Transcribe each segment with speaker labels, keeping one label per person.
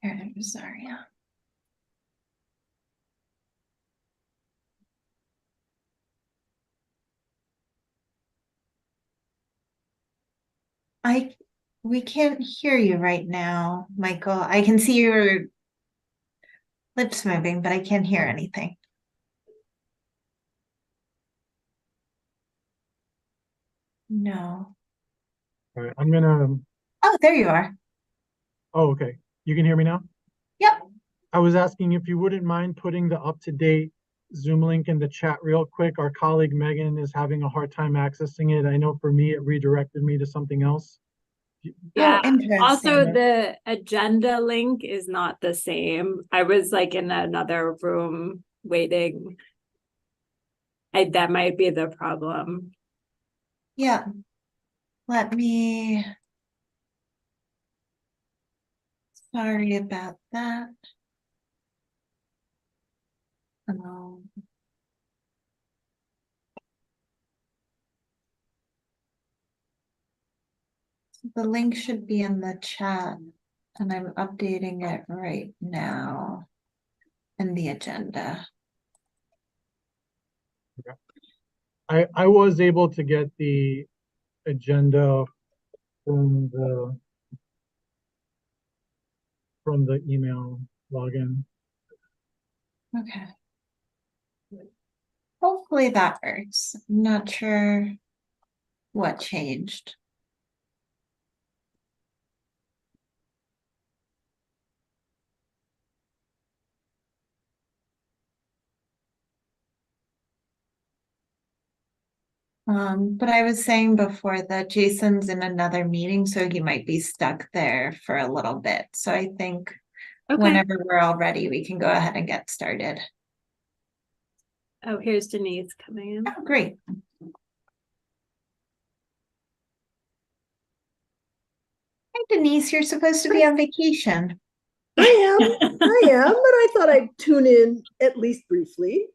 Speaker 1: Rosaria. We can't hear you right now, Michael. I can see your lips moving, but I can't hear anything. No.
Speaker 2: All right, I'm gonna.
Speaker 1: Oh, there you are.
Speaker 2: Oh, okay. You can hear me now?
Speaker 1: Yep.
Speaker 2: I was asking if you wouldn't mind putting the up-to-date Zoom link in the chat real quick. Our colleague Megan is having a hard time accessing it. I know for me, it redirected me to something else.
Speaker 3: Yeah.
Speaker 1: Oh, interesting.
Speaker 3: Also, the agenda link is not the same. I was like in another room waiting. That might be the problem.
Speaker 1: Yeah. Let me. Sorry about that. The link should be in the chat, and I'm updating it right now in the agenda.
Speaker 2: I was able to get the agenda from the email login.
Speaker 1: Okay. Hopefully that works. I'm not sure what changed. But I was saying before that Jason's in another meeting, so he might be stuck there for a little bit. So I think whenever we're all ready, we can go ahead and get started.
Speaker 3: Oh, here's Denise coming in.
Speaker 1: Oh, great. Hi, Denise, you're supposed to be on vacation.
Speaker 4: I am, but I thought I'd tune in at least briefly.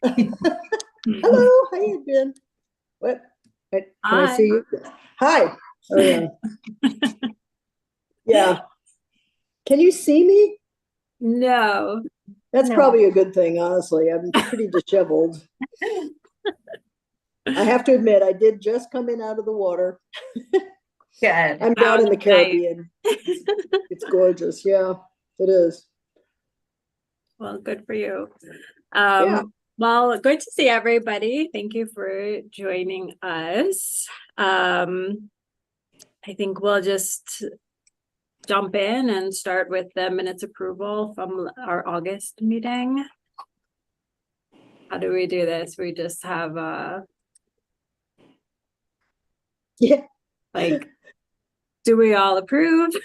Speaker 4: Hello, how you been? What? Can I see you? Hi. Oh yeah. Yeah. Can you see me?
Speaker 3: No.
Speaker 4: That's probably a good thing, honestly. I'm pretty disheveled. I have to admit, I did just come in out of the water.
Speaker 1: Good.
Speaker 4: I'm down in the Caribbean. It's gorgeous. Yeah, it is.
Speaker 3: Well, good for you. Well, good to see everybody. Thank you for joining us. I think we'll just jump in and start with the minutes approval from our August meeting. How do we do this? We just have like, do we all approve?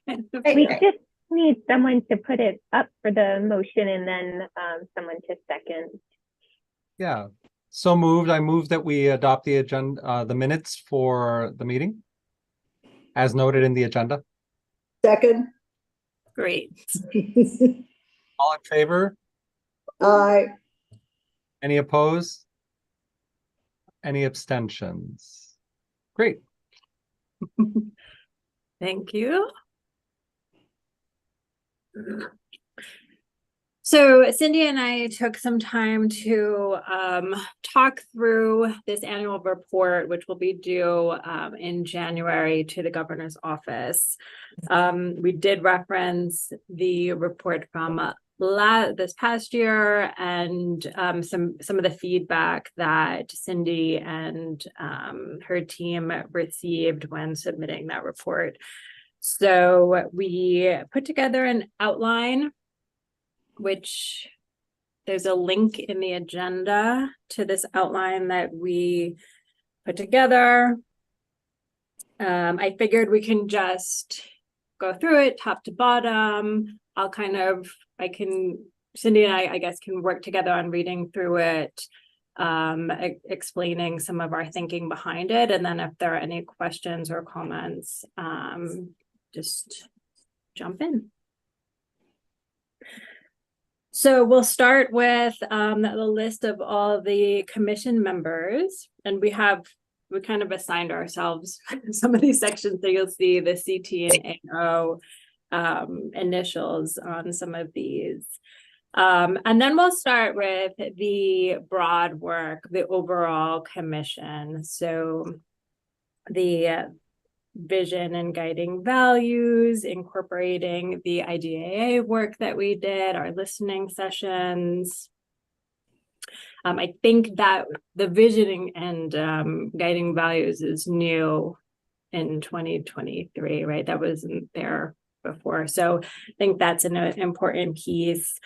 Speaker 5: We just need someone to put it up for the motion and then someone to second.
Speaker 6: Yeah, so moved. I move that we adopt the agenda, the minutes for the meeting as noted in the agenda.
Speaker 4: Second.
Speaker 3: Great.
Speaker 6: All in favor?
Speaker 4: Aye.
Speaker 6: Any opposed? Any abstentions? Great.
Speaker 3: Thank you. So Cindy and I took some time to talk through this annual report, which will be due in January to the governor's office. We did reference the report from this past year and some of the feedback that Cindy and her team received when submitting that report. So we put together an outline, which there's a link in the agenda to this outline that we put together. I figured we can just go through it top to bottom. Cindy and I guess, can work together on reading through it, explaining some of our thinking behind it. And then if there are any questions or comments, just jump in. So we'll start with the list of all the commission members, and we kind of assigned ourselves some of these sections. So you'll see the CT and AO initials on some of these. And then we'll start with the broad work, the overall commission. So the vision and guiding values, incorporating the IDAA work that we did, our listening sessions. I think that the visioning and guiding values is new in 2023, right? That wasn't there before. So I think that's an important piece.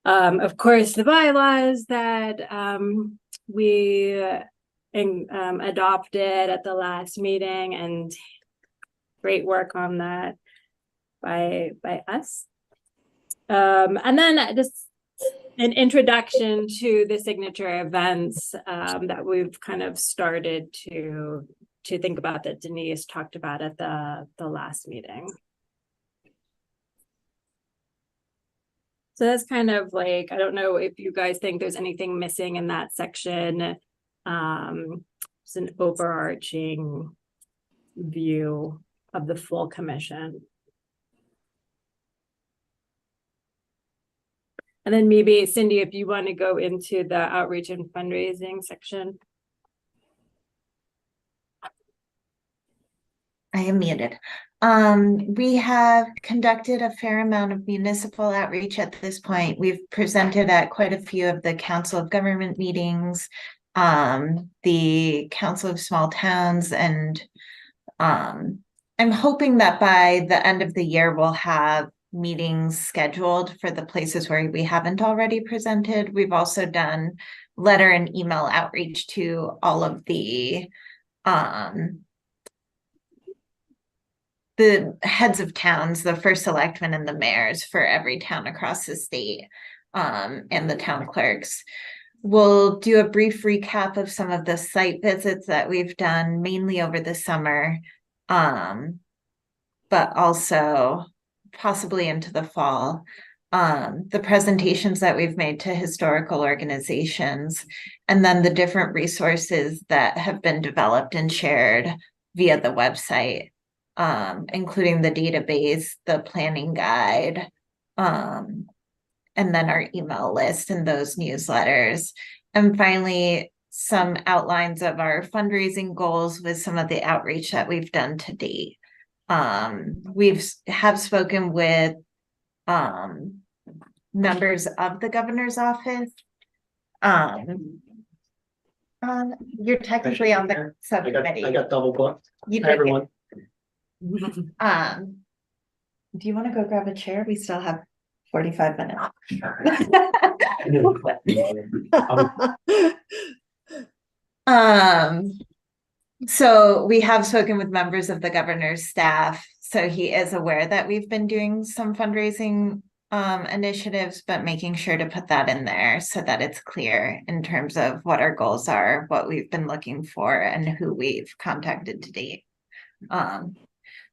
Speaker 3: Of course, the bylaws that we adopted at the last meeting, and great work on that by us. And then just an introduction to the signature events that we've kind of started to think about, that Denise talked about at the last meeting. So that's kind of like, I don't know if you guys think there's anything missing in that section. It's an overarching view of the full commission. And then maybe Cindy, if you want to go into the outreach and fundraising section.
Speaker 1: I am muted. We have conducted a fair amount of municipal outreach at this point. We've presented at quite a few of the Council of Government meetings, the Council of Small Towns, and I'm hoping that by the end of the year, we'll have meetings scheduled for the places where we haven't already presented. We've also done letter and email outreach to all of the heads of towns, the first selectmen and the mayors for every town across the state, and the town clerks. We'll do a brief recap of some of the site visits that we've done mainly over the summer, but also possibly into the fall. The presentations that we've made to historical organizations, and then the different resources that have been developed and shared via the website, including the database, the planning guide, and then our email list and those newsletters. And finally, some outlines of our fundraising goals with some of the outreach that we've done to date. We've spoken with members of the governor's office. You're technically on the subcommittee.
Speaker 7: I got double booked.
Speaker 1: You
Speaker 7: Hi,
Speaker 1: did.
Speaker 7: everyone.
Speaker 1: Do you want to go grab a chair? We still have 45 minutes. So we have spoken with members of the governor's staff. So he is aware that we've been doing some fundraising initiatives, but making sure to put that in there so that it's clear in terms of what our goals are, what we've been looking for, and who we've contacted to date.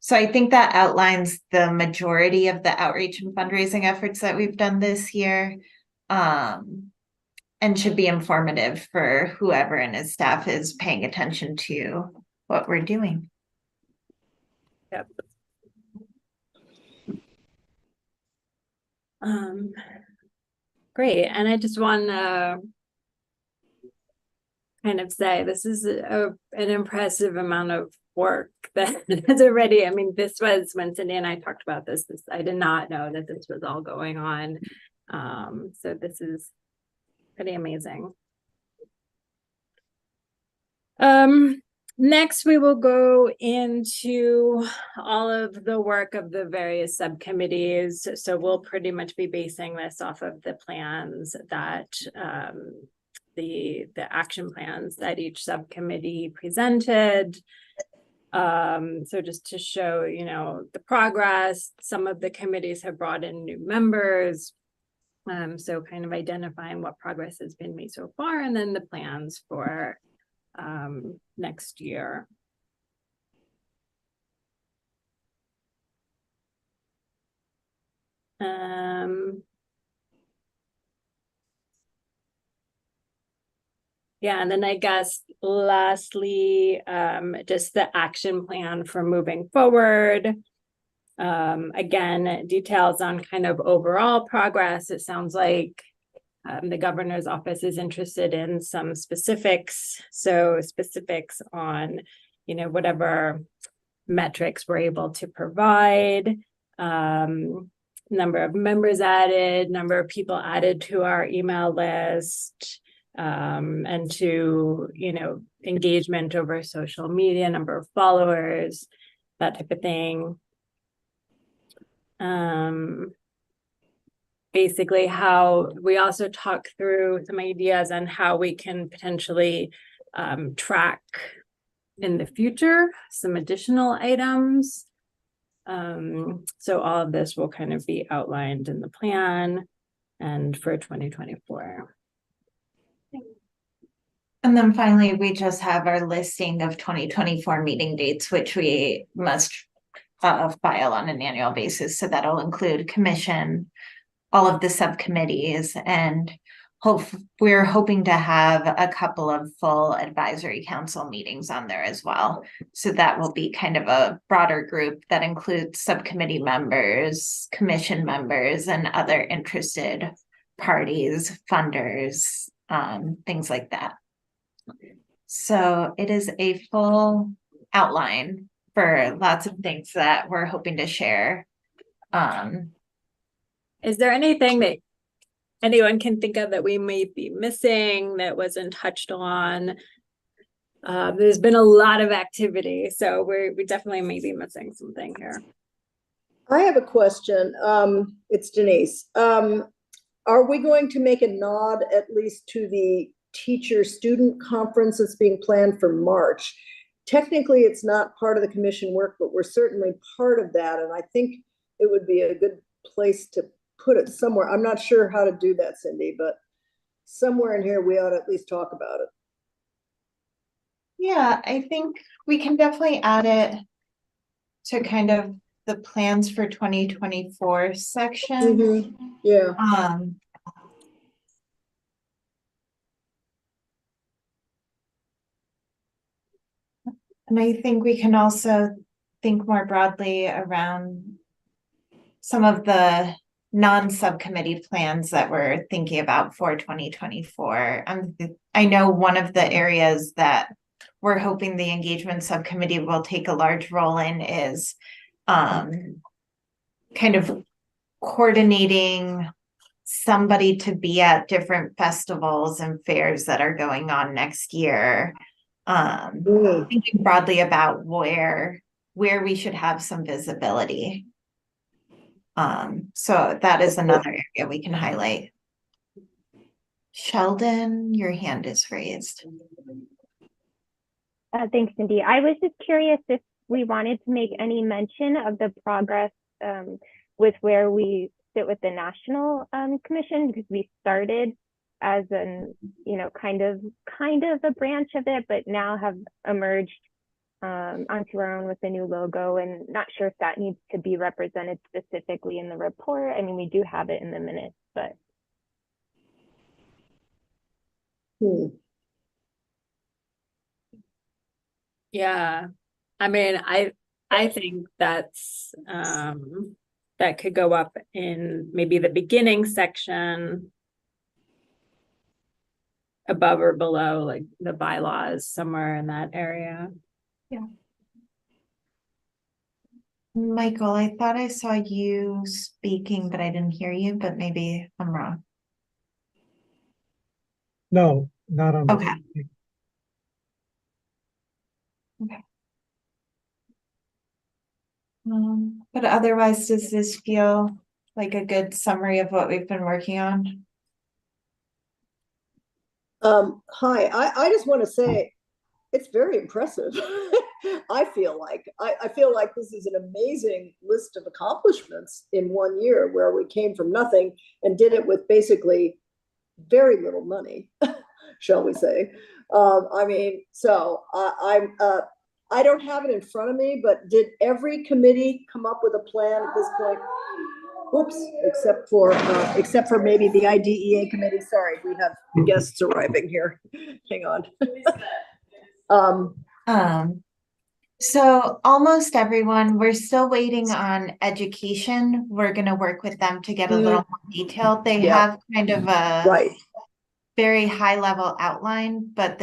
Speaker 1: So I think that outlines the majority of the outreach and fundraising efforts that we've done this year, and should be informative for whoever in his staff is paying attention to what we're doing.
Speaker 3: Yep. Great. And I just want to kind of say this is an impressive amount of work that has already, I mean, this was when Cindy and I talked about this, I did not know that this was all going on. So this is pretty amazing. Next, we will go into all of the work of the various subcommittees. So we'll pretty much be basing this off of the plans that the action plans that each subcommittee presented. So just to show, you know, the progress, some of the committees have brought in new members. So kind of identifying what progress has been made so far, and then the plans for next year. Yeah, and then I guess lastly, just the action plan for moving forward. Again, details on kind of overall progress. It sounds like the governor's office is interested in some specifics. So specifics on, whatever metrics we're able to provide, number of members added, number of people added to our email list, and to, engagement over social media, number of followers, that type of thing. Basically how we also talk through some ideas on how we can potentially track in the future some additional items. So all of this will kind of be outlined in the plan and for 2024.
Speaker 1: And then finally, we just have our listing of 2024 meeting dates, which we must file on an annual basis. So that'll include commission, all of the subcommittees, and we're hoping to have a couple of full advisory council meetings on there as well. So that will be kind of a broader group that includes subcommittee members, commission members, and other interested parties, funders, things like that. So it is a full outline for lots of things that we're hoping to share.
Speaker 3: Is there anything that anyone can think of that we may be missing that wasn't touched on? There's been a lot of activity, so we definitely may be missing something here.
Speaker 4: I have a question. It's Denise. Are we going to make a nod at least to the teacher-student conference that's being planned for March? Technically, it's not part of the commission work, but we're certainly part of that. And I think it would be a good place to put it somewhere. I'm not sure how to do that, Cindy, but somewhere in here, we ought to at least talk about it.
Speaker 1: Yeah, I think we can definitely add it to kind of the plans for 2024 section.
Speaker 4: Mm-hmm. Yeah.
Speaker 1: And I think we can also think more broadly around some of the non-subcommittee plans that we're thinking about for 2024. I know one of the areas that we're hoping the engagement subcommittee will take a large role in is kind of coordinating somebody to be at different festivals and fairs that are going on next year. Thinking broadly about where we should have some visibility. So that is another area we can highlight. Sheldon, your hand is raised.
Speaker 5: Thanks, Cindy. I was just curious if we wanted to make any mention of the progress with where we sit with the National Commission, because we started as an, kind of a branch of it, but now have emerged onto our own with a new logo, and not sure if that needs to be represented specifically in the report. I mean, we do have it in the minutes, but.
Speaker 3: Yeah, I mean, I think that's that could go up in maybe the beginning section, above or below, like the bylaws, somewhere in that area.
Speaker 1: Yeah. Michael, I thought I saw you speaking, but I didn't hear you, but maybe I'm wrong.
Speaker 2: No, not on.
Speaker 1: Okay. Okay. But otherwise, does this feel like a good summary of what we've been working on?
Speaker 4: Hi, I just want to say it's very impressive. I feel like this is an amazing list of accomplishments in 1 year, where we came from nothing and did it with basically very little money, shall we say. I mean, so I don't have it in front of me, but did every committee come up with a plan at this point? Oops, except for maybe the IDEA committee. Sorry, we have guests arriving here. Hang on.
Speaker 1: So almost everyone, we're still waiting on education. We're gonna work with them to get a little more detailed. They
Speaker 4: Yeah.
Speaker 1: have kind of a
Speaker 4: Right.
Speaker 1: very high level outline, but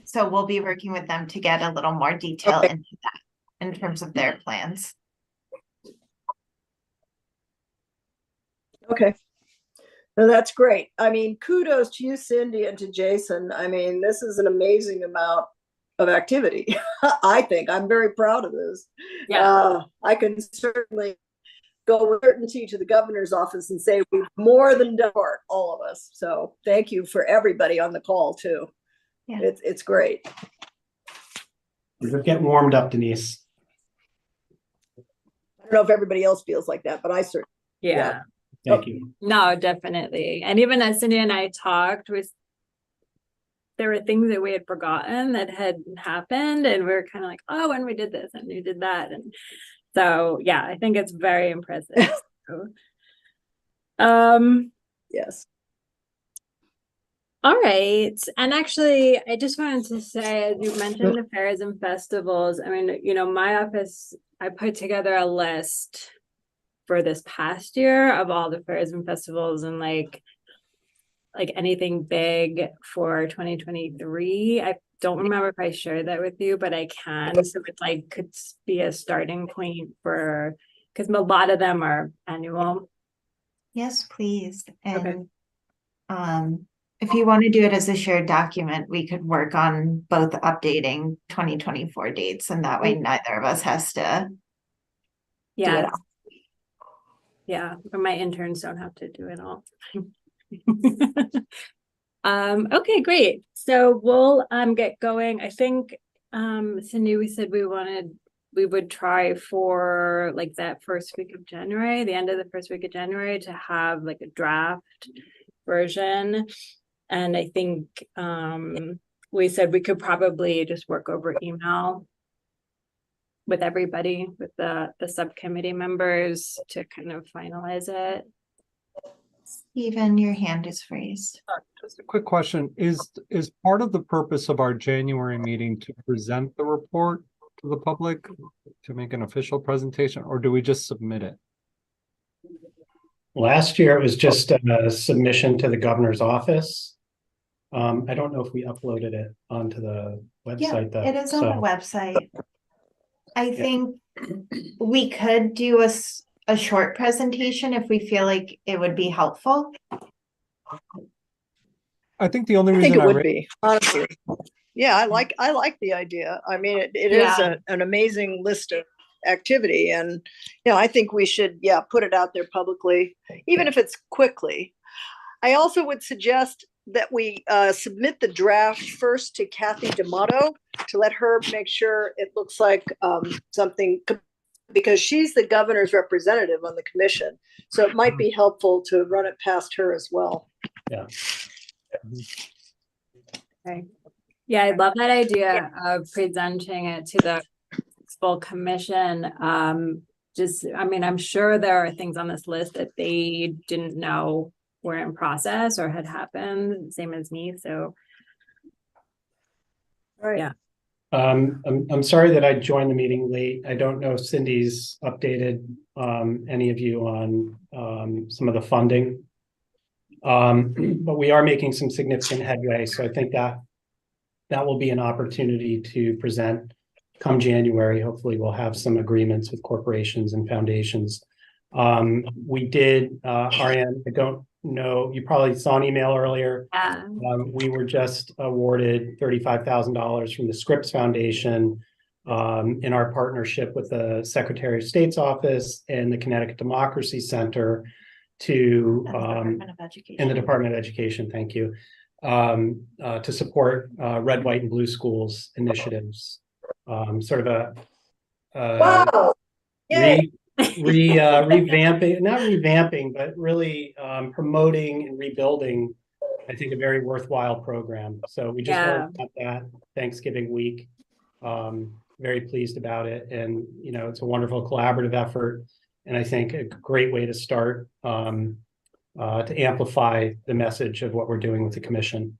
Speaker 1: so we'll be working with them to get a little more detail
Speaker 4: Okay.
Speaker 1: into that in terms of their plans.
Speaker 4: Okay. No, that's great. I mean, kudos to you, Cindy, and to Jason. I mean, this is an amazing amount of activity. I think I'm very proud of this.
Speaker 3: Yeah.
Speaker 4: I can certainly go with certainty to the governor's office and say we've more than done our, all of us. So thank you for everybody on the call too.
Speaker 1: Yeah.
Speaker 4: It's great.
Speaker 7: You're getting warmed up, Denise.
Speaker 4: I don't know if everybody else feels like that, but I certainly.
Speaker 3: Yeah.
Speaker 7: Thank you.
Speaker 3: No, definitely. And even as Cindy and I talked, there were things that we had forgotten that had happened, and we were kind of like, oh, when we did this and we did that. And so yeah, I think it's very impressive.
Speaker 4: Yes.
Speaker 3: All right. And actually, I just wanted to say, as you mentioned the fairs and festivals, I mean, you know, my office, I put together a list for this past year of all the fairs and festivals and like anything big for 2023. I don't remember if I shared that with you, but I can. So it like could be a starting point for, because a lot of them are annual.
Speaker 1: Yes, please.
Speaker 3: Okay.
Speaker 1: And if you want to do it as a shared document, we could work on both updating 2024 dates, and that way neither of us has to do it
Speaker 3: Yeah.
Speaker 1: all.
Speaker 3: Yeah, but my interns don't have to do it all. Okay, great. So we'll get going. I think Cindy, we said we would try for like that first week of January, the end of the first week of January, to have like a draft version. And I think we said we could probably just work over email with everybody, with the subcommittee members to kind of finalize it.
Speaker 1: Stephen, your hand is raised.
Speaker 6: Just a quick question. Is part of the purpose of our January meeting to present the report to the public, to make an official presentation, or do we just submit it?
Speaker 7: Last year, it was just a submission to the governor's office. I don't know if we uploaded it onto the website though.
Speaker 1: It is on the website. I think we could do a short presentation if we feel like it would be helpful.
Speaker 6: I think the only
Speaker 4: I think
Speaker 6: reason
Speaker 4: it would be, honestly. Yeah, I like the idea. I mean, it is an amazing list of activity, and you know, I think we should put it out there publicly, even if it's quickly. I also would suggest that we submit the draft first to Kathy D'Amato to let her make sure it looks like something, because she's the governor's representative on the commission. So it might be helpful to run it past her as well.
Speaker 7: Yeah.
Speaker 3: Okay. Yeah, I love that idea of presenting it to the full commission. I mean, I'm sure there are things on this list that they didn't know were in process or had happened, same as me. So,
Speaker 4: Right.
Speaker 3: Yeah.
Speaker 7: I'm sorry that I joined the meeting late. I don't know if Cindy's updated any of you on some of the funding. But we are making some significant headway. So I think that will be an opportunity to present come January. Hopefully we'll have some agreements with corporations and foundations. We did, Ariane, I don't know, you probably saw an email earlier. We were just awarded $35,000 from the Scripps Foundation in our partnership with the Secretary of State's office and the Connecticut Democracy Center to in the Department of Education, thank you, to support red, white, and blue schools initiatives. Sort of
Speaker 4: Wow.
Speaker 7: revamping, not revamping, but really promoting and rebuilding, I think, a very worthwhile program. So we just learned about that Thanksgiving week. Very pleased about it. And, you know, it's a wonderful collaborative effort. And I think a great way to start to amplify the message of what we're doing with the commission.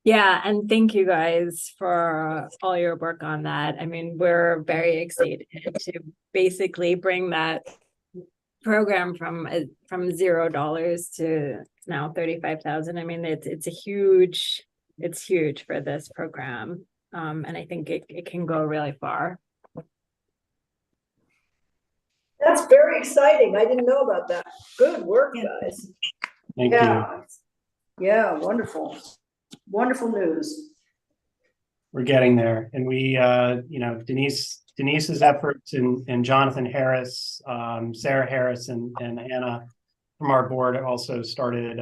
Speaker 3: Yeah, and thank you guys for all your work on that. I mean, we're very excited to basically bring that program from $0 to now 35,000. I mean, it's huge for this program. And I think it can go really far.
Speaker 4: That's very exciting. I didn't know about that. Good work, guys.
Speaker 7: Thank you.
Speaker 4: Yeah, wonderful. Wonderful news.
Speaker 7: We're getting there. And we, you know, Denise's efforts and Jonathan Harris, Sarah Harris and Anna from our board also started,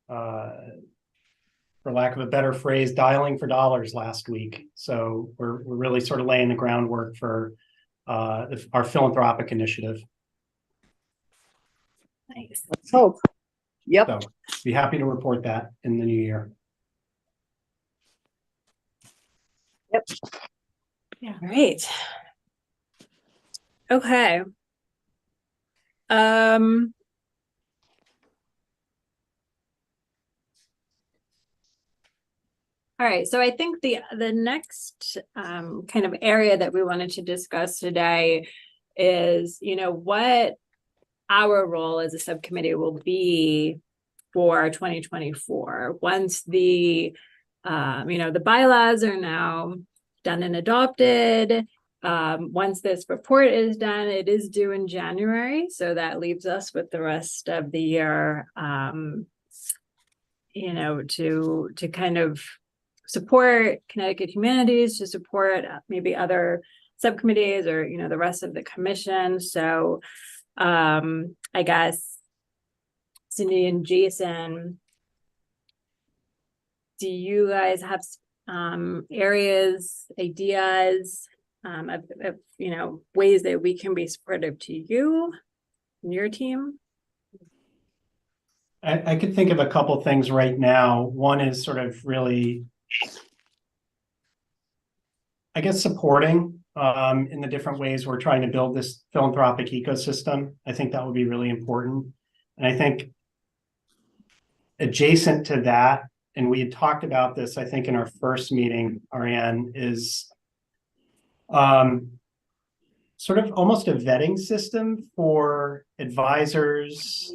Speaker 7: for lack of a better phrase, dialing for dollars last week. So we're really sort of laying the groundwork for our philanthropic initiative.
Speaker 3: Nice.
Speaker 4: Let's hope. Yep.
Speaker 7: So be happy to report that in the new year.
Speaker 4: Yep.
Speaker 3: Yeah. Great. Okay. All right, so I think the next kind of area that we wanted to discuss today is, you know, what our role as a subcommittee will be for 2024 once the you know, the bylaws are now done and adopted. Once this report is done, it is due in January, so that leaves us with the rest of the year, you know, to kind of support Connecticut Humanities, to support maybe other subcommittees or, you know, the rest of the commission. So I guess Cindy and Jason, do you guys have areas, ideas of, you know, ways that we can be supportive to you and your team?
Speaker 7: I could think of a couple things right now. One is sort of really, I guess, supporting in the different ways we're trying to build this philanthropic ecosystem. I think that would be really important. And I think adjacent to that, and we had talked about this, I think, in our first meeting, Ariane, is sort of almost a vetting system for advisors,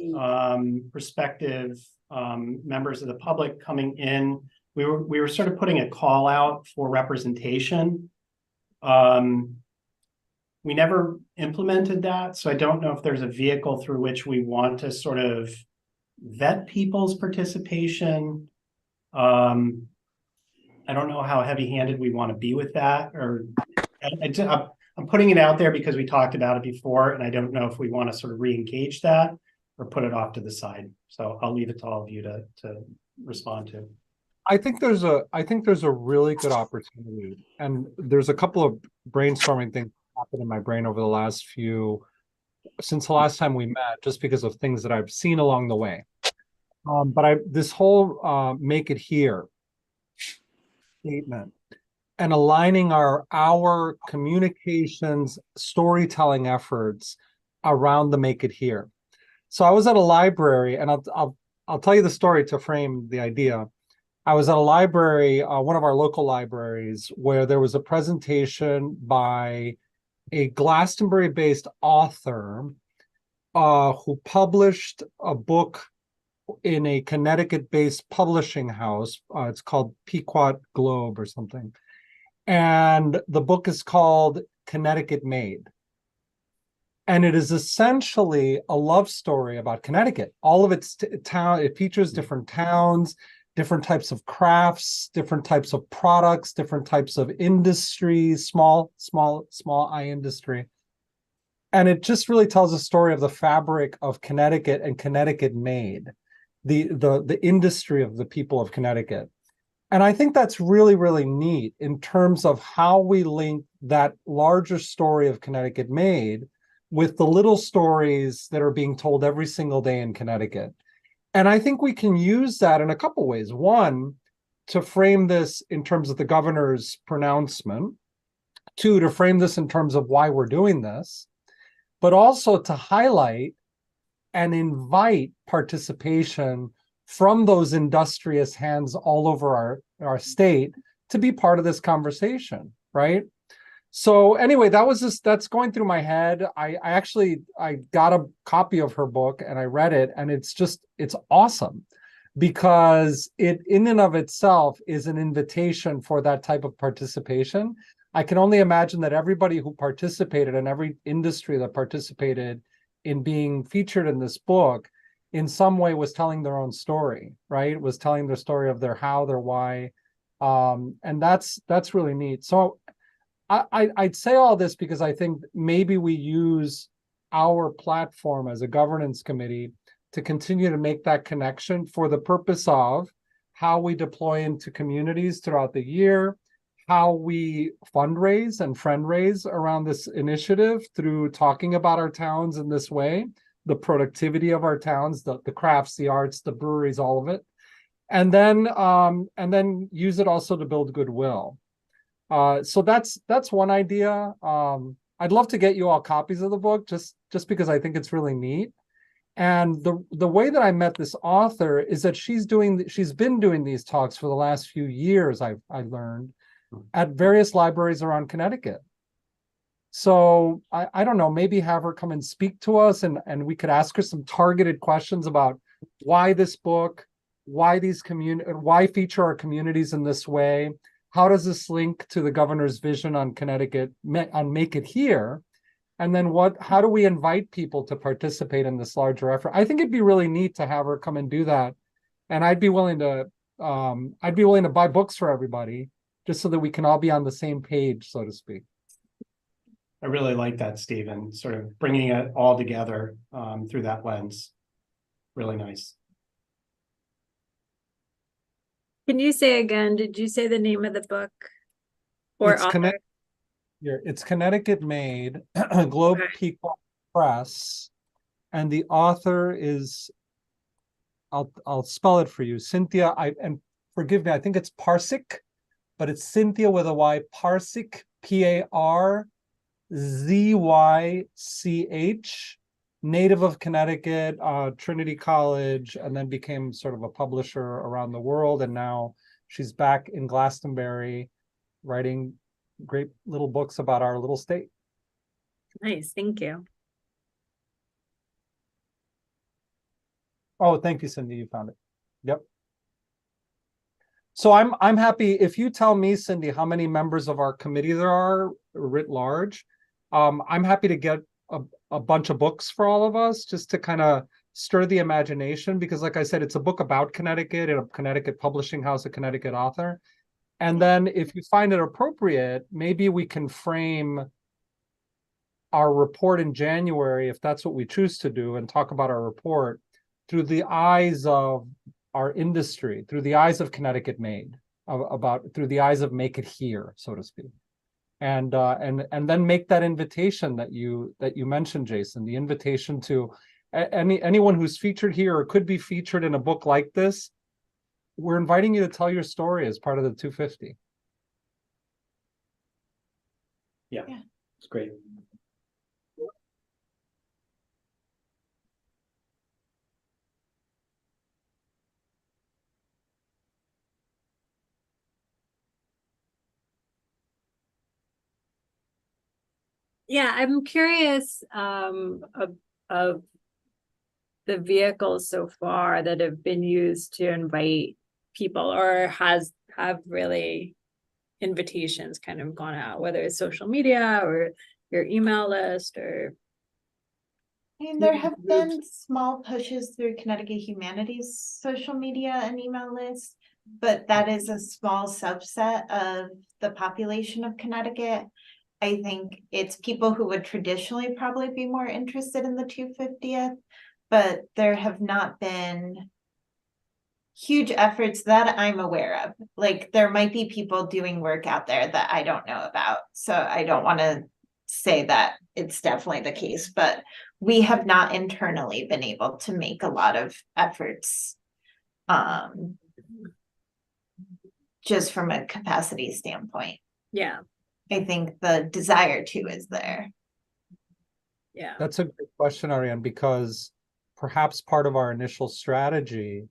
Speaker 7: prospective members of the public coming in. We were sort of putting a call out for representation. We never implemented that, so I don't know if there's a vehicle through which we want to sort of vet people's participation. I don't know how heavy-handed we want to be with that, or I'm putting it out there because we talked about it before, and I don't know if we want to sort of re-engage that or put it off to the side. So I'll leave it to all of you to respond to.
Speaker 6: I think there's a really good opportunity, and there's a couple of brainstorming things happened in my brain over the last since the last time we met, just because of things that I've seen along the way. But this whole make it here statement and aligning our communications storytelling efforts around the make it here. So I was at a library, and I'll tell you the story to frame the idea. I was at a library, one of our local libraries, where there was a presentation by a Glastonbury-based author who published a book in a Connecticut-based publishing house. It's called Pequot Globe or something. And the book is called Connecticut Made. And it is essentially a love story about Connecticut. All of its it features different towns, different types of crafts, different types of products, different types of industries, small I industry. And it just really tells a story of the fabric of Connecticut and Connecticut made, the industry of the people of Connecticut. And I think that's really, really neat in terms of how we link that larger story of Connecticut made with the little stories that are being told every single day in Connecticut. And I think we can use that in a couple ways. One, to frame this in terms of the governor's pronouncement. Two, to frame this in terms of why we're doing this, but also to highlight and invite participation from those industrious hands all over our state to be part of this conversation, right? So anyway, that's going through my head. I got a copy of her book and I read it, and it's awesome because it in and of itself is an invitation for that type of participation. I can only imagine that everybody who participated and every industry that participated in being featured in this book in some way was telling their own story, right? Was telling their story of their how, their why. And that's really neat. So I'd say all this because I think maybe we use our platform as a governance committee to continue to make that connection for the purpose of how we deploy into communities throughout the year, how we fundraise and friend raise around this initiative through talking about our towns in this way, the productivity of our towns, the crafts, the arts, the breweries, all of it. And then use it also to build goodwill. So that's one idea. I'd love to get you all copies of the book just because I think it's really neat. And the way that I met this author is that she's been doing these talks for the last few years, I learned, at various libraries around Connecticut. So I don't know, maybe have her come and speak to us and we could ask her some targeted questions about why this book, why feature our communities in this way. How does this link to the governor's vision on Connecticut, on Make It Here? And then how do we invite people to participate in this larger effort? I think it'd be really neat to have her come and do that. And I'd be willing to buy books for everybody just so that we can all be on the same page, so to speak.
Speaker 7: I really like that, Stephen, sort of bringing it all together through that lens. Really nice.
Speaker 3: Can you say again, did you say the name of the book or author?
Speaker 6: It's Connecticut Made, Globe Peacock Press, and the author is, I'll spell it for you, Cynthia, and forgive me, I think it's Parsick, but it's Cynthia with a Y, Parsick, P-A-R-Z-Y-C-H, native of Connecticut, Trinity College, and then became sort of a publisher around the world. And now she's back in Glastonbury writing great little books about our little state.
Speaker 3: Nice, thank you.
Speaker 6: Oh, thank you, Cindy, you found it. Yep. So I'm happy if you tell me, Cindy, how many members of our committee there are writ large. I'm happy to get a bunch of books for all of us just to kind of stir the imagination, because like I said, it's a book about Connecticut and a Connecticut publishing house, a Connecticut author. And then if you find it appropriate, maybe we can frame our report in January, if that's what we choose to do, and talk about our report through the eyes of our industry, through the eyes of Connecticut Made, through the eyes of Make It Here, so to speak. And then make that invitation that you mentioned, Jason, the invitation to anyone who's featured here or could be featured in a book like this. We're inviting you to tell your story as part of the 250.
Speaker 7: Yeah. It's great.
Speaker 3: Yeah, I'm curious of the vehicles so far that have been used to invite people, or have really invitations kind of gone out, whether it's social media or your email list or.
Speaker 1: I mean, there have been small pushes through Connecticut Humanities social media and email list, but that is a small subset of the population of Connecticut. I think it's people who would traditionally probably be more interested in the 250th, but there have not been huge efforts that I'm aware of. Like, there might be people doing work out there that I don't know about. So I don't want to say that it's definitely the case, but we have not internally been able to make a lot of efforts just from a capacity standpoint.
Speaker 3: Yeah.
Speaker 1: I think the desire to is there.
Speaker 3: Yeah.
Speaker 6: That's a great question, Ariane, because perhaps part of our initial strategy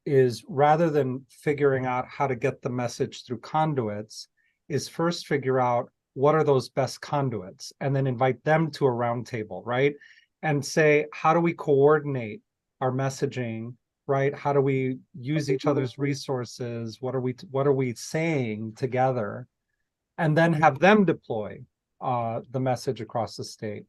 Speaker 6: is rather than figuring out how to get the message through conduits, is first figure out what are those best conduits and then invite them to a round table, right? And say, how do we coordinate our messaging, right? How do we use each other's resources? What are we saying together? And then have them deploy the message across the state.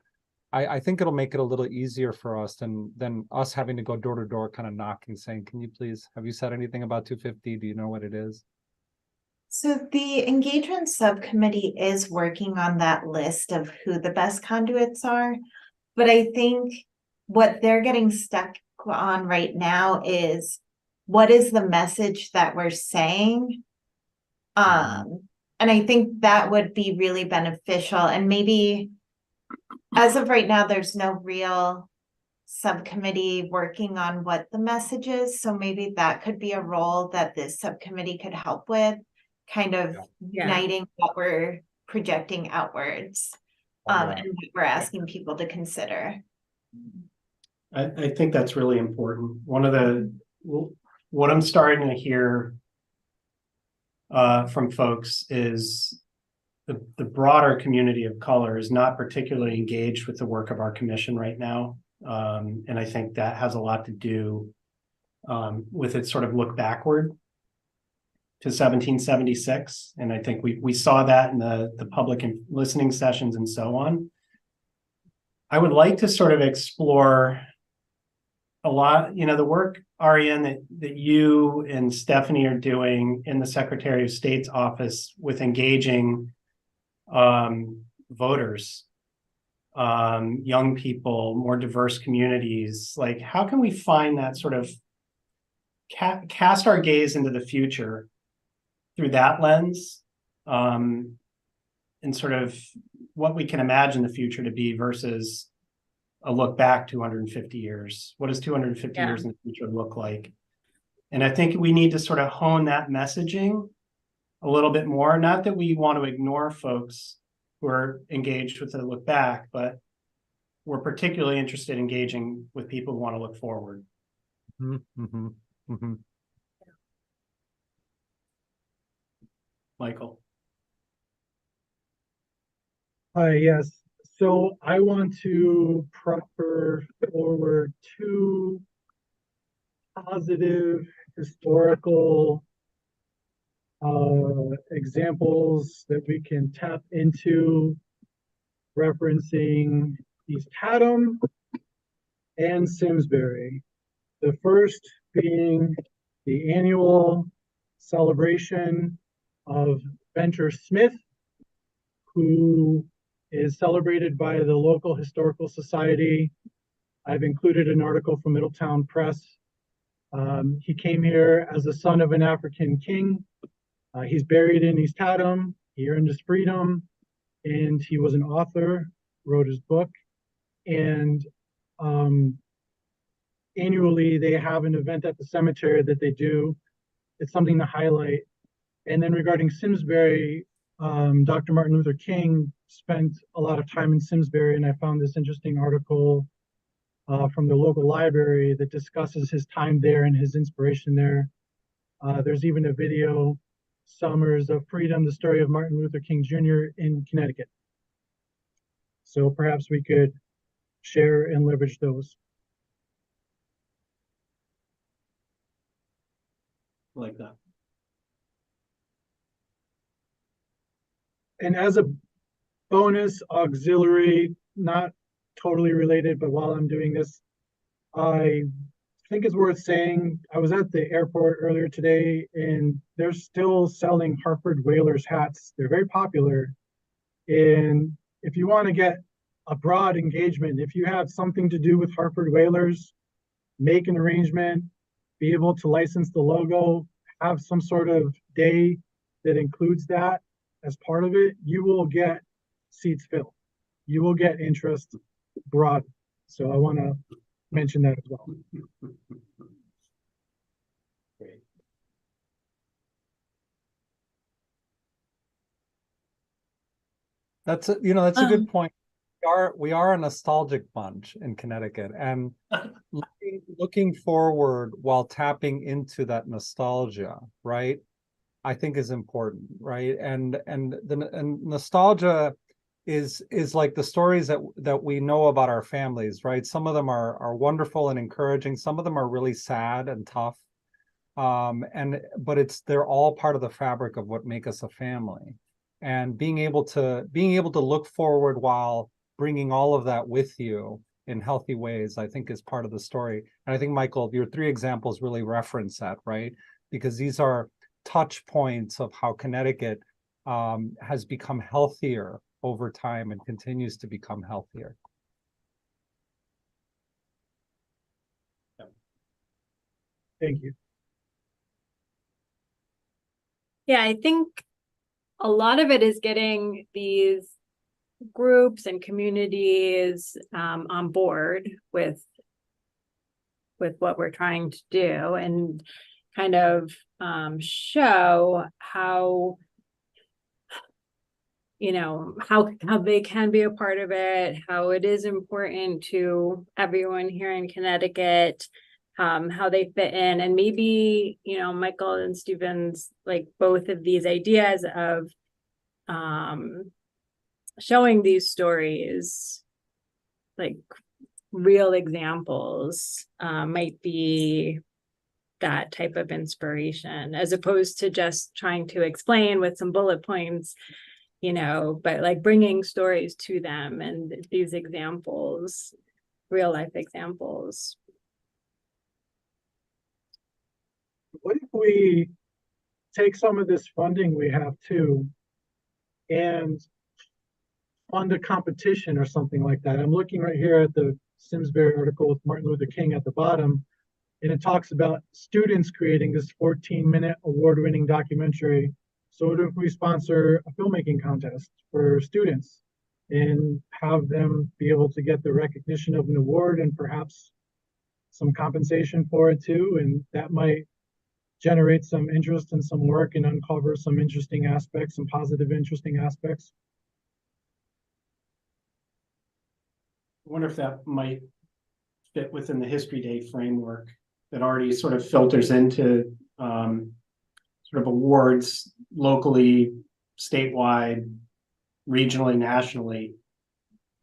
Speaker 6: I think it'll make it a little easier for us than us having to go door to door, kind of knocking, saying, "Can you please? Have you said anything about 250? Do you know what it is?"
Speaker 1: So the engagement subcommittee is working on that list of who the best conduits are. But I think what they're getting stuck on right now is what is the message that we're saying? And I think that would be really beneficial. And maybe as of right now, there's no real subcommittee working on what the message is. So maybe that could be a role that this subcommittee could help with, kind of uniting what we're projecting outwards, and what we're asking people to consider.
Speaker 7: I think that's really important. What I'm starting to hear from folks is the broader community of color is not particularly engaged with the work of our commission right now. And I think that has a lot to do with its sort of look backward to 1776. And I think we saw that in the public and listening sessions and so on. I would like to sort of explore a lot, the work, Ariane, that you and Stephanie are doing in the Secretary of State's office with engaging voters, young people, more diverse communities. Like, how can we find that sort of cast our gaze into the future through that lens, and sort of what we can imagine the future to be versus a look back 250 years. What does 250 years in the future look like? And I think we need to sort of hone that messaging a little bit more. Not that we want to ignore folks who are engaged with the look back, but we're particularly interested in engaging with people who want to look forward. Michael.
Speaker 2: Hi, yes. So I want to proper forward two positive historical examples that we can tap into, referencing East Haddam and Simsbury. The first being the annual celebration of Venture Smith, who is celebrated by the local historical society. I've included an article from Middletown Press. He came here as the son of an African king. He's buried in East Haddam. He earned his freedom, and he was an author, wrote his book. And annually, they have an event at the cemetery that they do. It's something to highlight. And then regarding Simsbury, Dr. Martin Luther King spent a lot of time in Simsbury, and I found this interesting article from the local library that discusses his time there and his inspiration there. There's even a video, Summers of Freedom, the story of Martin Luther King Jr. in Connecticut. So perhaps we could share and leverage those.
Speaker 7: I like that.
Speaker 2: And as a bonus auxiliary, not totally related, but while I'm doing this, I think it's worth saying, I was at the airport earlier today and they're still selling Hartford Whalers hats. They're very popular. And if you want to get a broad engagement, if you have something to do with Hartford Whalers, make an arrangement, be able to license the logo, have some sort of day that includes that as part of it, you will get seats filled. You will get interest broad. So I want to mention that as well.
Speaker 7: Great.
Speaker 6: That's a good point. we are a nostalgic bunch in Connecticut, and looking forward while tapping into that nostalgia, right? I think is important, right? And nostalgia is like the stories that we know about our families, right? Some of them are wonderful and encouraging. Some of them are really sad and tough. But they're all part of the fabric of what make us a family. And being able to look forward while bringing all of that with you in healthy ways, I think is part of the story. And I think, Michael, your 3 examples really reference that, right? Because these are touch points of how Connecticut has become healthier over time and continues to become healthier.
Speaker 2: Thank you.
Speaker 3: Yeah, I think a lot of it is getting these groups and communities on board with what we're trying to do, and kind of show how, you know, how they can be a part of it, how it is important to everyone here in Connecticut, how they fit in. And maybe, you know, Michael and Stephen's, like, both of these ideas of showing these stories, like real examples, might be that type of inspiration, as opposed to just trying to explain with some bullet points, you know, but like bringing stories to them and these examples, real life examples.
Speaker 2: What if we take some of this funding we have too and fund a competition or something like that? I'm looking right here at the Simsbury article with Martin Luther King at the bottom, and it talks about students creating this 14-minute award-winning documentary. So what if we sponsor a filmmaking contest for students and have them be able to get the recognition of an award and perhaps some compensation for it too? And that might generate some interest and some work and uncover some interesting aspects, some positive, interesting aspects.
Speaker 7: I wonder if that might fit within the History Day framework that already sort of filters into sort of awards locally, statewide, regionally, nationally,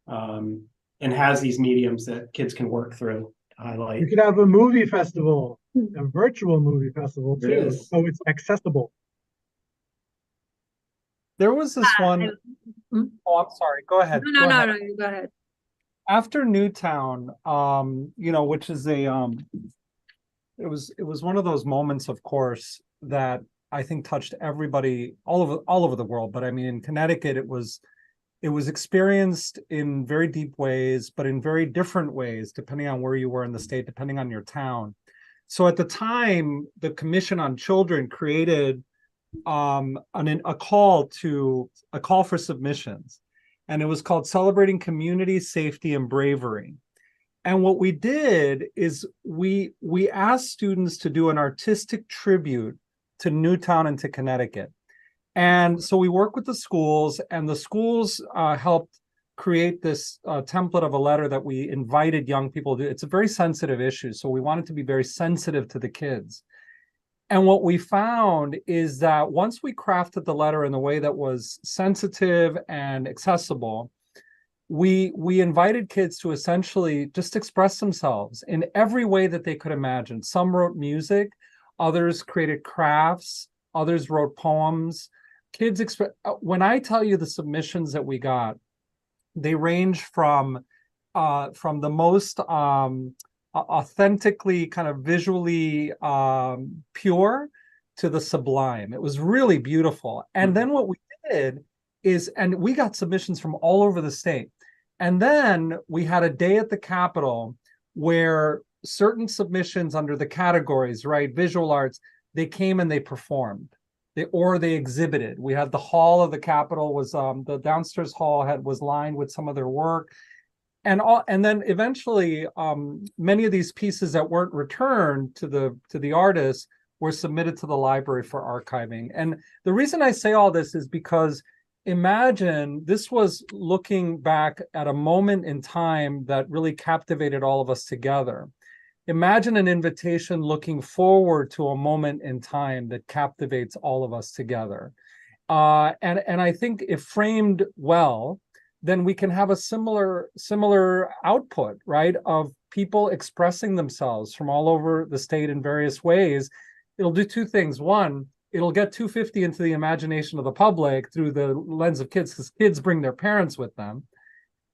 Speaker 7: and has these mediums that kids can work through to highlight.
Speaker 2: You could have a movie festival, a virtual movie festival too, so it's accessible.
Speaker 6: There was this one. Oh, I'm sorry. Go ahead.
Speaker 3: No, you go ahead.
Speaker 6: After Newtown, you know, which is a it was one of those moments, of course, that I think touched everybody all over the world. But I mean, in Connecticut, it was experienced in very deep ways, but in very different ways, depending on where you were in the state, depending on your town. So at the time, the Commission on Children created a call for submissions, and it was called Celebrating Community, Safety, and Bravery. And what we did is we asked students to do an artistic tribute to Newtown and to Connecticut. And so we worked with the schools, and the schools helped create this template of a letter that we invited young people to. It's a very sensitive issue, so we wanted to be very sensitive to the kids. And what we found is that once we crafted the letter in a way that was sensitive and accessible, we invited kids to essentially just express themselves in every way that they could imagine. Some wrote music, others created crafts, others wrote poems. Kids when I tell you the submissions that we got, they range from the most authentically kind of visually pure to the sublime. It was really beautiful. And then what we did is, and we got submissions from all over the state. And then we had a day at the Capitol where certain submissions under the categories, right, visual arts, they came and they performed. They exhibited. We had the hall of the Capitol was the downstairs hall was lined with some of their work. And then eventually, many of these pieces that weren't returned to the artists were submitted to the library for archiving. And the reason I say all this is because imagine this was looking back at a moment in time that really captivated all of us together. Imagine an invitation looking forward to a moment in time that captivates all of us together. And I think if framed well, then we can have a similar output, right? Of people expressing themselves from all over the state in various ways. It'll do two things. One, it'll get 250 into the imagination of the public through the lens of kids, because kids bring their parents with them.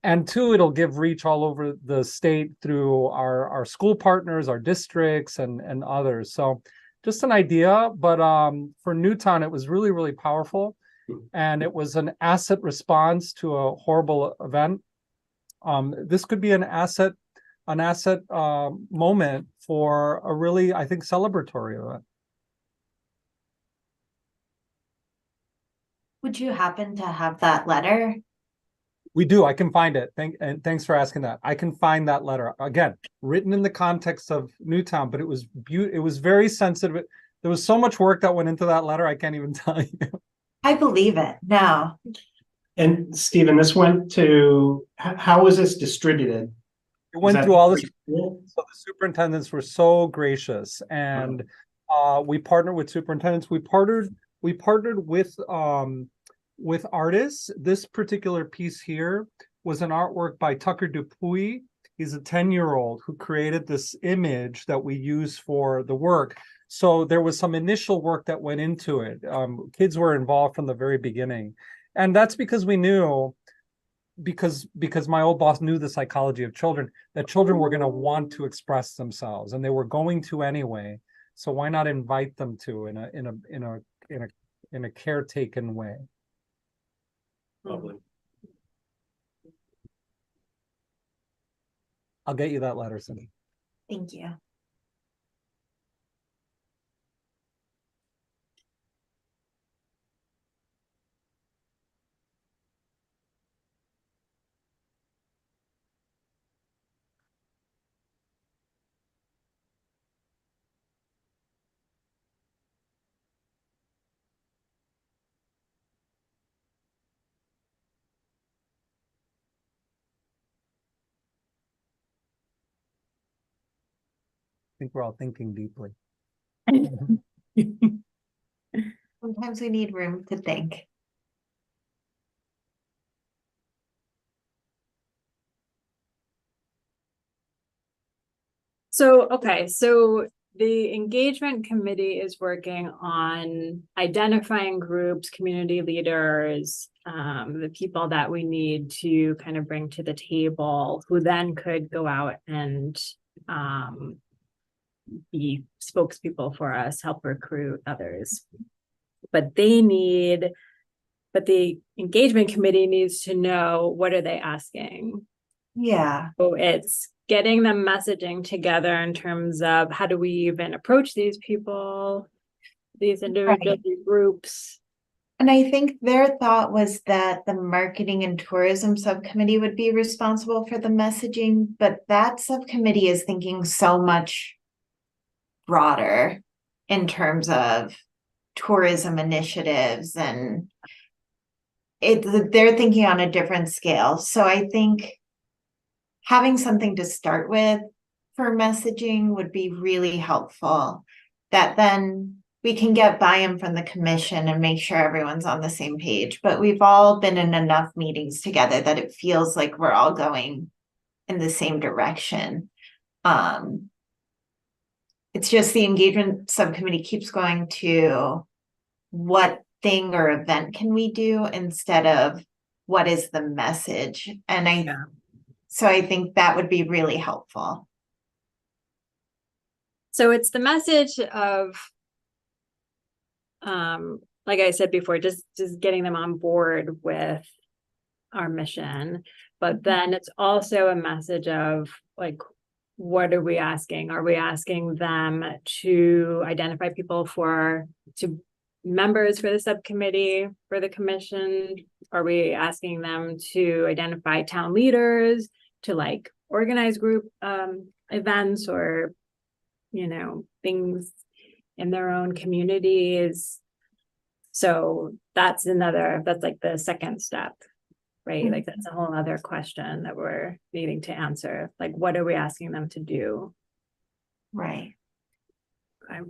Speaker 6: And two, it'll give reach all over the state through our school partners, our districts, and others. So just an idea, but for Newtown, it was really, really powerful. And it was an asset response to a horrible event. This could be an asset moment for a really, I think, celebratory event.
Speaker 1: Would you happen to have that letter?
Speaker 6: We do. I can find it. Thanks for asking that. I can find that letter, again, written in the context of Newtown, but it was it was very sensitive. There was so much work that went into that letter. I can't even tell you.
Speaker 1: I believe it. No.
Speaker 7: And Stephen, this went to, how was this distributed?
Speaker 6: It went through all this. So the superintendents were so gracious, and we partnered with superintendents. We partnered with artists. This particular piece here was an artwork by Tucker Dupuy. He's a 10-year-old who created this image that we use for the work. So there was some initial work that went into it. Kids were involved from the very beginning. And that's because we knew, because my old boss knew the psychology of children, that children were going to want to express themselves, and they were going to anyway. So why not invite them to in a caretaken way?
Speaker 7: Lovely.
Speaker 6: I'll get you that letter, Cindy.
Speaker 1: Thank you.
Speaker 6: I think we're all thinking deeply.
Speaker 1: Sometimes we need room to think.
Speaker 3: So, okay, so the engagement committee is working on identifying groups, community leaders, the people that we need to kind of bring to the table, who then could go out and be spokespeople for us, help recruit others. But the engagement committee needs to know, what are they asking?
Speaker 1: Yeah.
Speaker 3: So it's getting them messaging together in terms of, how do we even approach these people, these individual groups?
Speaker 1: And I think their thought was that the marketing and tourism subcommittee would be responsible for the messaging, but that subcommittee is thinking so much broader in terms of tourism initiatives, and they're thinking on a different scale. So I think having something to start with for messaging would be really helpful, that then we can get buy-in from the commission and make sure everyone's on the same page. But we've all been in enough meetings together that it feels like we're all going in the same direction. It's just the engagement subcommittee keeps going to, what thing or event can we do, instead of what is the message? And so I think that would be really helpful.
Speaker 3: So it's the message of, like I said before, just getting them on board with our mission. But then it's also a message of, like, what are we asking? Are we asking them to identify people to members for the subcommittee, for the commission? Are we asking them to identify town leaders, to like organize group events, or, you know, things in their own communities? So that's like the second step, right? Like that's a whole other question that we're needing to answer. Like, what are we asking them to do?
Speaker 1: Right.
Speaker 3: Okay.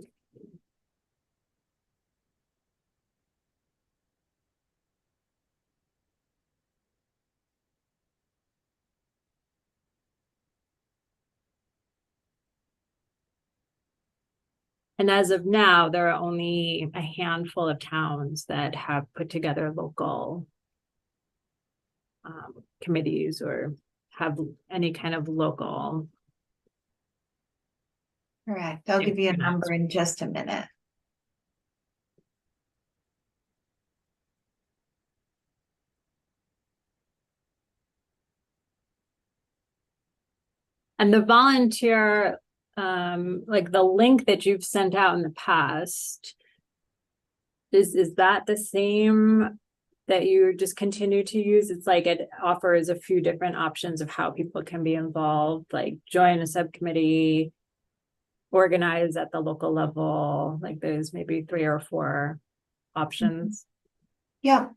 Speaker 3: And as of now, there are only a handful of towns that have put together local committees or have any kind of local.
Speaker 1: Correct. I'll give you a number in just a minute.
Speaker 3: And the volunteer, like the link that you've sent out in the past, is that the same that you just continue to use? It's like it offers a few different options of how people can be involved, like join a subcommittee, organize at the local level. Like there's maybe 3 or 4 options.
Speaker 1: Yeah.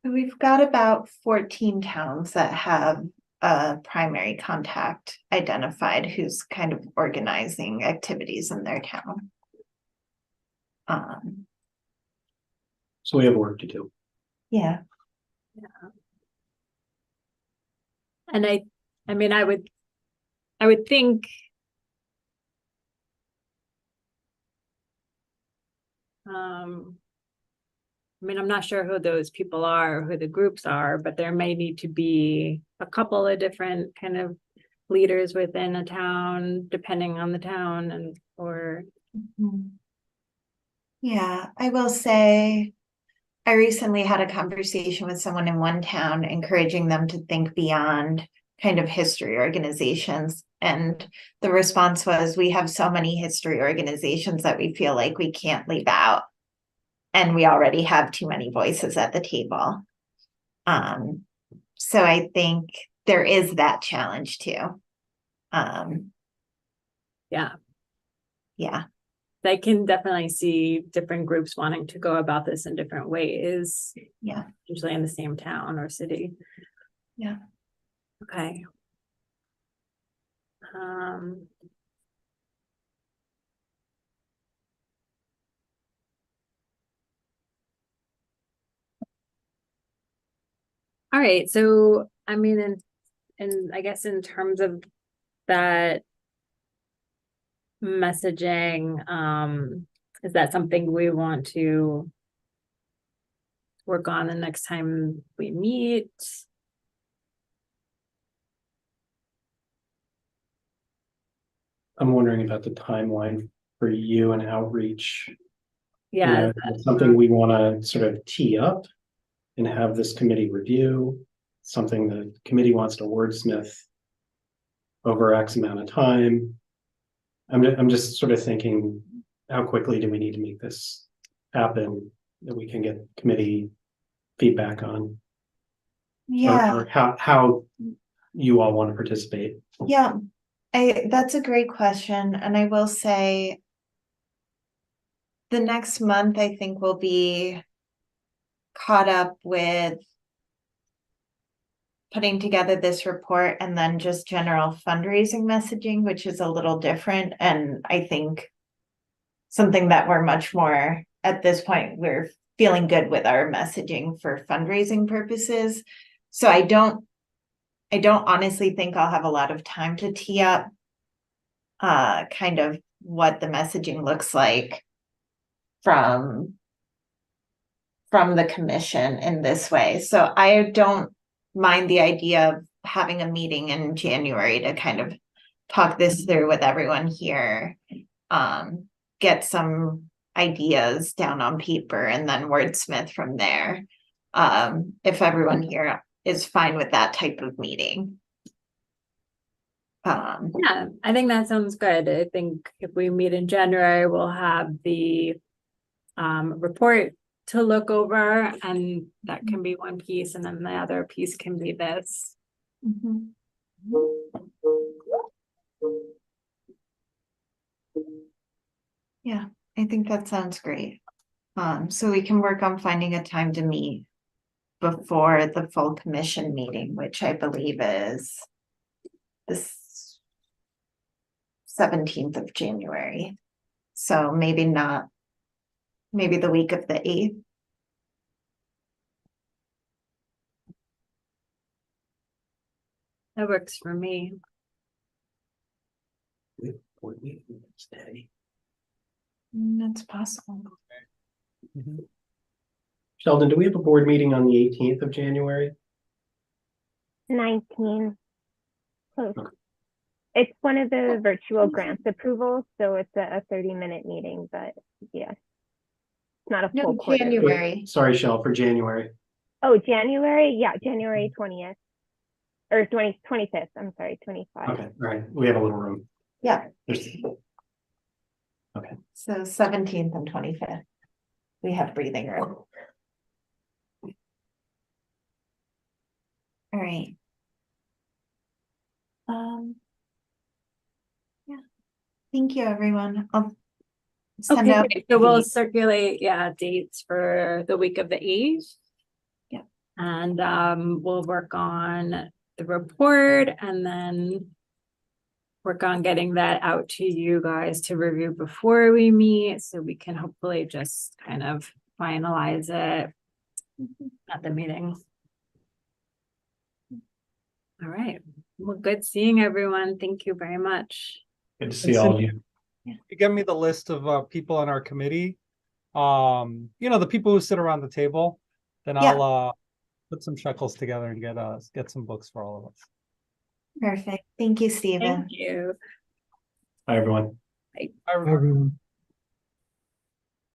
Speaker 1: We've got about 14 towns that have a primary contact identified who's kind of organizing activities in their town.
Speaker 7: So we have work to do.
Speaker 1: Yeah.
Speaker 3: And I mean, I would think I mean, I'm not sure who those people are, who the groups are, but there may need to be a couple of different kind of leaders within a town, depending on the town and or.
Speaker 1: Yeah, I will say I recently had a conversation with someone in one town, encouraging them to think beyond kind of history organizations. And the response was, we have so many history organizations that we feel like we can't leave out. And we already have too many voices at the table. So I think there is that challenge too.
Speaker 3: Yeah.
Speaker 1: I
Speaker 3: can definitely see different groups wanting to go about this in different ways.
Speaker 1: Yeah.
Speaker 3: Usually in the same town or city.
Speaker 1: Yeah.
Speaker 3: Okay. All right. So, I mean, and I guess in terms of that messaging, is that something we want to work on the next time we meet?
Speaker 7: I'm wondering about the timeline for you and outreach.
Speaker 3: Yeah.
Speaker 7: Something we want to sort of tee up and have this committee review, something the committee wants to wordsmith over X amount of time. I'm just sort of thinking, how quickly do we need to make this happen that we can get committee feedback on?
Speaker 1: Yeah.
Speaker 7: Or how you all want to participate.
Speaker 1: Yeah. That's a great question. And I will say the next month, I think we'll be caught up with putting together this report and then just general fundraising messaging, which is a little different. And I think something that we're much more at this point, we're feeling good with our messaging for fundraising purposes. So I don't honestly think I'll have a lot of time to tee up kind of what the messaging looks like from the commission in this way. So I don't mind the idea of having a meeting in January to kind of talk this through with everyone here, get some ideas down on paper and then wordsmith from there. If everyone here is fine with that type of meeting.
Speaker 3: Yeah, I think that sounds good. I think if we meet in January, we'll have the report to look over, and that can be one piece, and then the other piece can be this.
Speaker 1: Mhm. Yeah, I think that sounds great. So we can work on finding a time to meet before the full commission meeting, which I believe is this 17th of January. So maybe not, maybe the week of the 8th.
Speaker 3: That works for me.
Speaker 7: Board meeting next day.
Speaker 1: That's possible.
Speaker 7: Sheldon, do we have a board meeting on the 18th of January?
Speaker 5: 19. Close.
Speaker 7: Okay.
Speaker 5: It's one of the virtual grants approvals, so it's a 30-minute meeting, but yeah, it's not a
Speaker 1: No,
Speaker 5: full quarter.
Speaker 1: January.
Speaker 7: Sorry, Shell, for January.
Speaker 5: Oh, January? Yeah, January 20th. Or 25th, I'm sorry, 25.
Speaker 7: Okay, all right, we have a little room.
Speaker 1: Yeah,
Speaker 7: There's,
Speaker 1: so 17th and 25th. We have breathing room. All right. Yeah. Thank you, everyone. I'll send
Speaker 3: Okay,
Speaker 1: out.
Speaker 3: great. So we'll circulate, dates for the week of the 8th.
Speaker 1: Yeah.
Speaker 3: And we'll work on the report and then work on getting that out to you guys to review before we meet, so we can hopefully just kind of finalize it at the meeting. All right. Well, good seeing everyone. Thank you very much.
Speaker 7: good to see all of you.
Speaker 6: You give me the list of people on our committee. The people who sit around the table, then
Speaker 1: Yeah.
Speaker 6: I'll put some shekels together and get some books for all of us.
Speaker 1: Perfect. Thank you, Stephen.
Speaker 3: Thank you.
Speaker 7: Bye, everyone.
Speaker 6: Bye, everyone.
Speaker 2: Everyone.